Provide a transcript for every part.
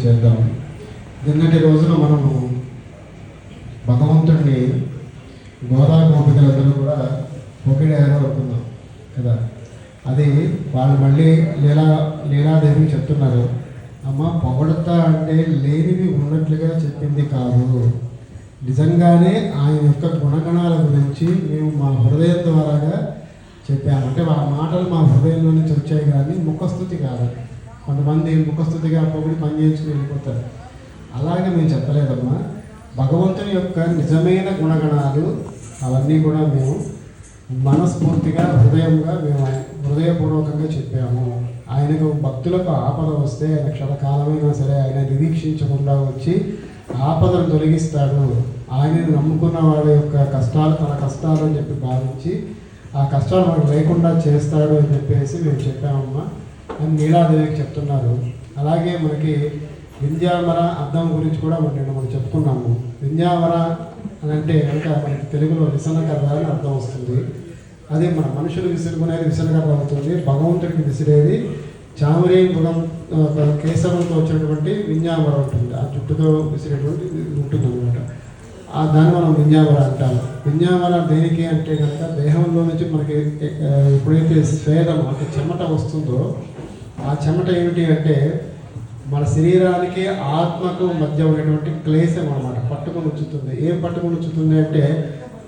చేద్దాం. నిన్నటి రోజున మనము భగవంతుడిని గోదా గోపికలందరూ కూడా పొగిడారు అనుకున్నాం కదా. అది వాళ్ళు మళ్ళీ లీలాదేవి చెప్తున్నారు, అమ్మ పొగడతా అంటే లేనివి ఉన్నట్లుగా చెప్పింది కాదు, నిజంగానే ఆయన యొక్క గుణగణాల గురించి మేము మా హృదయం ద్వారాగా చెప్పాము. అంటే ఆ మాటలు మా హృదయంలో నుంచి వచ్చాయి కానీ ముఖస్థుతి కాదు. కొంతమంది ముఖస్థుతిగా పొగిడి పని చేసుకుని వెళ్ళిపోతారు. అలాగే మేము చెప్పలేదమ్మా. భగవంతుని యొక్క నిజమైన గుణగణాలు అవన్నీ కూడా మేము మనస్ఫూర్తిగా మేము హృదయపూర్వకంగా చెప్పాము. ఆయనకు భక్తులకు ఆపద వస్తే ఆయన క్షణకాలమైనా సరే ఆయన నిరీక్షించకుండా వచ్చి ఆపదను తొలగిస్తాడు. ఆయనను నమ్ముకున్న వాళ్ళ యొక్క కష్టాలు తన కష్టాలు అని చెప్పి భావించి ఆ కష్టాలు మనకు లేకుండా చేస్తాడు అని చెప్పేసి మేము చెప్పామమ్మా అని లీలాదేవికి చెప్తున్నారు. అలాగే మనకి వింధ్యావర అద్దం గురించి కూడా మనం చెప్పుకున్నాము. వింధ్యావర అని అంటే కనుక మనకి తెలుగులో విసనకర్ర అని అర్థం వస్తుంది. అది మన మనుషులు విసురుకునేది విసనకర్ర అవుతుంది. భగవంతుడికి విసిరేది చామరీ మృగం కేశవంతో వచ్చినటువంటి వింధ్యావర ఉంటుంది. ఆ జుట్టుతో విసిరేటువంటి ఉంటుంది అనమాట. దాన్ని మనం వింధ్యావర అంటాము. వింధ్యావర దేనికి అంటే కనుక దేహంలో నుంచి మనకి ఎప్పుడైతే స్వేదం అంటే చెమట వస్తుందో ఆ చెమట ఏమిటి అంటే మన శరీరానికి ఆత్మకు మధ్య ఉన్నటువంటి క్లేశం అన్నమాట పట్టుకొని ఉంచుతుంది. ఏం పట్టుకొని ఉంచుతుంది అంటే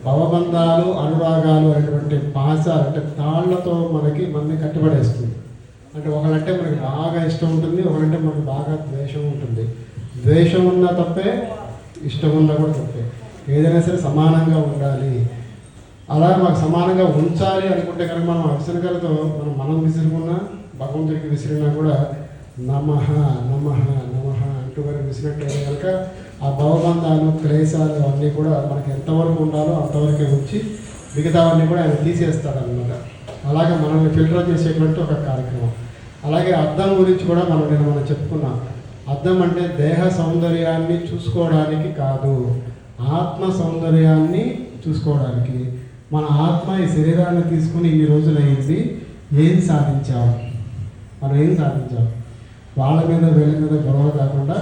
భవబంధాలు అనురాగాలు అనేటువంటి పాశాలు అంటే తాళ్లతో మనల్ని కట్టిపడేస్తుంది. అంటే ఒకళ్ళంటే మనకి బాగా ఇష్టం ఉంటుంది, ఒకళ్ళంటే మనకి బాగా ద్వేషం ఉంటుంది. ద్వేషం ఉన్నా తప్పే, ఇష్టం ఉన్నా కూడా తప్పే. ఏదైనా సరే సమానంగా ఉండాలి. అలా మాకు సమానంగా ఉంచాలి అనుకుంటే కనుక మనం విసనకరతో మనం విసిరుకున్నా భగవంతుడికి విసిరినా కూడా నమః నమః నమః అంటూ కనుక విసిరినట్లయితే కనుక ఆ భవబంధాలు క్లేశాలు అవన్నీ కూడా మనకి ఎంతవరకు ఉండాలో అంతవరకే ఉంచి మిగతావన్నీ కూడా ఆయన తీసేస్తాడనమాట. అలాగే మనల్ని ఫిల్టర్ చేసేటువంటి ఒక కార్యక్రమం. అలాగే అద్దం గురించి కూడా మనం చెప్పుకున్నాం. అద్దం అంటే దేహ సౌందర్యాన్ని చూసుకోవడానికి కాదు, ఆత్మ సౌందర్యాన్ని చూసుకోవడానికి. మన ఆత్మ ఈ శరీరాన్ని తీసుకుని ఇన్ని రోజులు అయింది, ఏం సాధించాము, మనం ఏం సాధించాము. వాళ్ళ మీద వీళ్ళ మీద గొడవ కాకుండా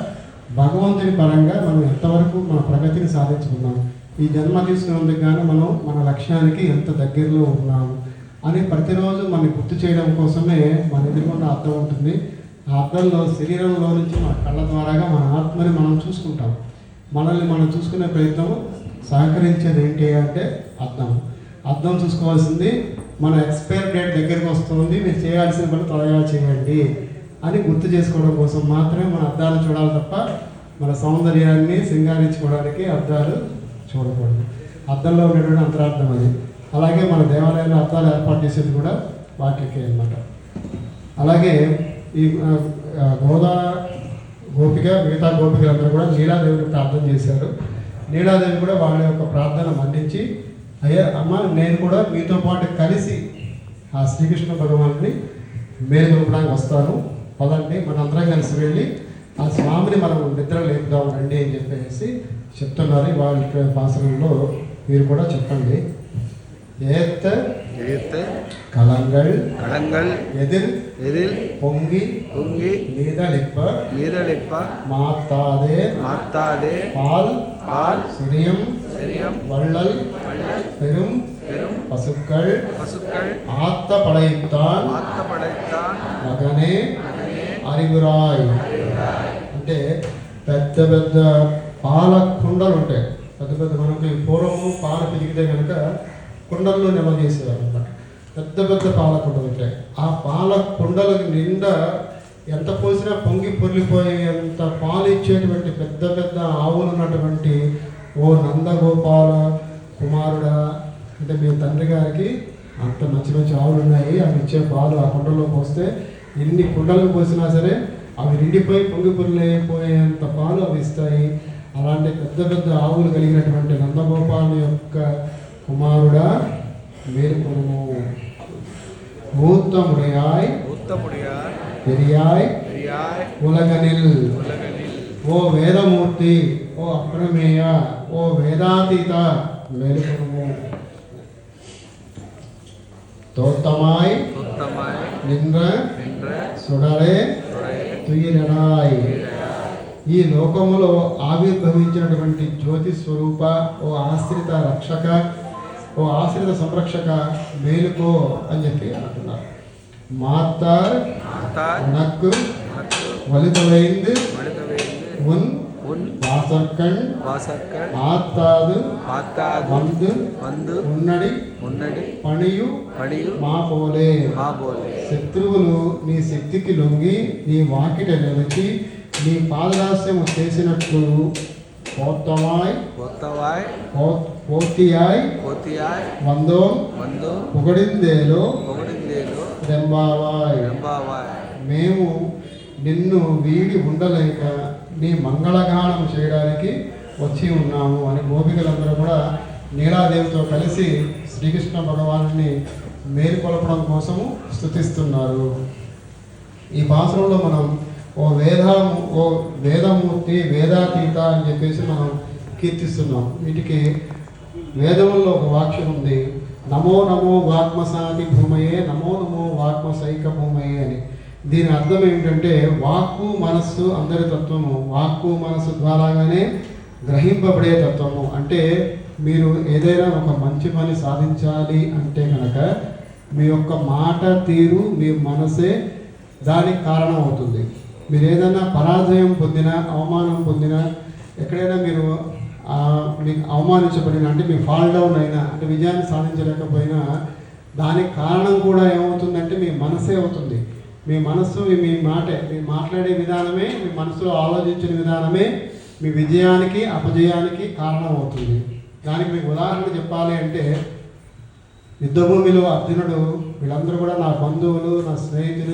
భగవంతుని పరంగా మనం ఎంతవరకు మన ప్రగతిని సాధించుకున్నాం, ఈ జన్మ తీసుకున్నందుకు కానీ మనం మన లక్ష్యానికి ఎంత దగ్గరలో ఉన్నాము అని ప్రతిరోజు మనం గుర్తు చేయడం కోసమే మన ఎదుర్కొన్న అర్థం ఉంటుంది. ఆ అర్థంలో శరీరంలో నుంచి మన కళ్ళ ద్వారాగా మన ఆత్మని మనం చూసుకుంటాం. మనల్ని మనం చూసుకునే ప్రయత్నం సహకరించేది ఏంటి అంటే అర్థం చూసుకోవాల్సింది. మన ఎక్స్పైర్ డేట్ దగ్గరికి వస్తుంది, మీరు చేయాల్సిన పని త్వరగా చేయండి అని గుర్తు చేసుకోవడం కోసం మాత్రమే మన అద్దాలు చూడాలి తప్ప మన సౌందర్యాన్ని సింగారించుకోవడానికి అద్దాలు చూడకూడదు. అద్దంలో ఉండేటువంటి అంతరార్థం అది. అలాగే మన దేవాలయంలో అద్దాలు ఏర్పాటు చేసేది కూడా వాటికి అన్నమాట. అలాగే ఈ గోపిక మిగతా గోపికలందరూ కూడా లీలాదేవిని ప్రార్థన చేశారు. లీలాదేవి కూడా వాళ్ళ యొక్క ప్రార్థన మన్నించి, అయ్యా అమ్మ నేను కూడా మీతో పాటు కలిసి ఆ శ్రీకృష్ణ భగవాన్ని మేలుకొల్పడానికి వస్తాను, పదండి మనందరం కలిసి వెళ్ళి ఆ స్వామిని మనం నిద్ర లేపుదాం రండి అని చెప్పేసి చెప్తున్నారు. వాళ్ళ భాషలో మీరు కూడా చెప్పండి. ஏத்த கலங்கள் எதில் பொங்கி நீதளிப்ப மாத்தாதே பால் சிறியம் வள்ளல் பெரும் పశుక్கள் ఆత్త పడయిత్తాన్ మగనే అరిగురాయ్. అంటే పెద్ద పెద్ద పాల కుండలు ఉంటాయి. పెద్ద మనకి పూర్వము పాలు పిలిగితే కనుక కుండల్లో నిల్వ చేసేవారు అనమాట. పెద్ద పాల కుండలు ఉంటాయి. ఆ పాల కుండలకు నిండా ఎంత పోసినా పొంగి పొర్లిపోయేంత పాలు ఇచ్చేటువంటి పెద్ద ఆవులు ఉన్నటువంటి ఓ నందగోపాల కుమారుడా, అంటే మీ తండ్రి గారికి అంత మంచి ఆవులు ఉన్నాయి, అవి ఇచ్చే పాలు ఆ కుండల్లో పోస్తే ఎన్ని కుండలకు పోసినా సరే అవి నిండిపోయి పొంగి పొర్లిపోయేంత పాలు అవి ఇస్తాయి. అలాంటి పెద్ద ఆవులు కలిగినటువంటి నందగోపాలు యొక్క కుమారుడా మేలుకొనుము. ஊத்தமுடையாய் பெரியாய் உலகனில் ఓ వేదమూర్తి, ఓ అప్రమేయ, ఓ వేదాతీత మేలుకొనుము. தோத்தமாய் நின்ற சுடரே துயிலடாய். ఈ లోకములో ఆవిర్భవించినటువంటి జ్యోతి స్వరూప, ఓ ఆశ్రిత రక్షక, ఓ ఆశ్రిత సంరక్షక మేలుకో అని చెప్పి అంటున్నారు. మాతార్ ఉనక్కు వలితవైంది ఉన్ వాసర్కణ్ ఆత్తాదు వందు ఉన్నడి పణియు మా పోలే. శత్రువులు నీ శక్తికి లొంగి నీ వాకిట నిలిచి నీ పాదదాస్యము చేసినట్లు పోతియాయ్ వందో పొగడిందేలో రెంబావాయ్. మేము నిన్ను వీడి ఉండలేక నీ మంగళగానం చేయడానికి వచ్చి ఉన్నాము అని గోపికలందరూ కూడా నీలాదేవితో కలిసి శ్రీకృష్ణ భగవాను మేలుకొలపడం కోసము స్తుతిస్తున్నారు. ఈ పాసురంలో మనం ఓ వేదమూర్తి వేదాతీత అని చెప్పేసి మనం కీర్తిస్తున్నాం. వీటికి వేదముల్లో ఒక వాక్యం ఉంది, నమో నమో వాక్మసాది భూమయే, నమో నమో వాక్మసైక భూమయే అని. దీని అర్థం ఏమిటంటే వాక్కు మనస్సు అందరి తత్వము, వాక్కు మనస్సు ద్వారాగానే గ్రహింపబడే తత్వము. అంటే మీరు ఏదైనా ఒక మంచి పని సాధించాలి అంటే కనుక మీ యొక్క మాట తీరు, మీ మనసే దానికి కారణం అవుతుంది. మీరు ఏదైనా పరాజయం పొందినా, అవమానం పొందినా, ఎక్కడైనా మీరు మీకు అవమానించబడిన, అంటే మీ ఫాల్ డౌన్ అయినా, అంటే విజయాన్ని సాధించలేకపోయినా దానికి కారణం కూడా ఏమవుతుందంటే మీ మనసే అవుతుంది. మీ మనస్సు మీ మాటే, మీ మాట్లాడే విధానమే, మీ మనసులో ఆలోచించిన విధానమే మీ విజయానికి అపజయానికి కారణం అవుతుంది. దానికి మీకు ఉదాహరణ చెప్పాలి అంటే, యుద్ధభూమిలో అర్జునుడు వీళ్ళందరూ కూడా నా బంధువులు, నా స్నేహితులు,